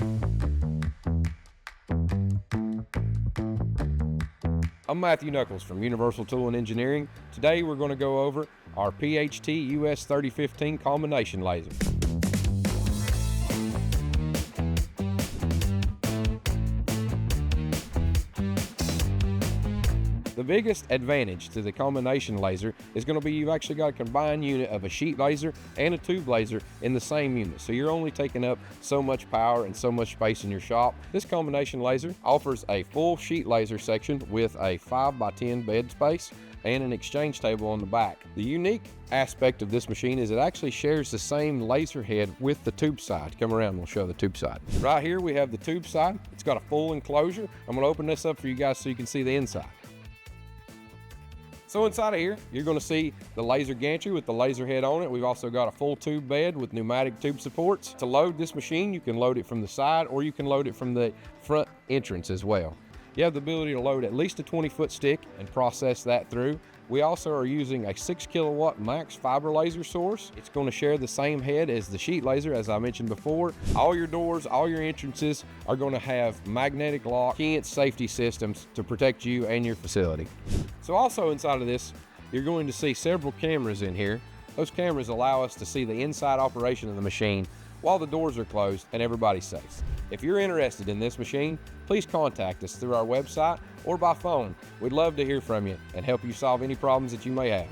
I'm Matthew Knuckles from Universal Tool and Engineering. Today we're going to go over our PHTUS3015 Combination Laser. The biggest advantage to the combination laser is going to be you've actually got a combined unit of a sheet laser and a tube laser in the same unit. So you're only taking up so much power and so much space in your shop. This combination laser offers a full sheet laser section with a 5x10 bed space and an exchange table on the back. The unique aspect of this machine is it actually shares the same laser head with the tube side. Come around, we'll show the tube side. Right here we have the tube side. It's got a full enclosure. I'm going to open this up for you guys so you can see the inside. So inside of here, you're going to see the laser gantry with the laser head on it. We've also got a full tube bed with pneumatic tube supports. To load this machine, you can load it from the side or you can load it from the front entrance as well. You have the ability to load at least a 20-foot stick and process that through. We also are using a 6 kilowatt max fiber laser source. It's going to share the same head as the sheet laser, as I mentioned before. All your doors, all your entrances are going to have magnetic lock, key safety systems to protect you and your facility. So also inside of this, you're going to see several cameras in here. Those cameras allow us to see the inside operation of the machine while the doors are closed and everybody's safe. If you're interested in this machine, please contact us through our website or by phone. We'd love to hear from you and help you solve any problems that you may have.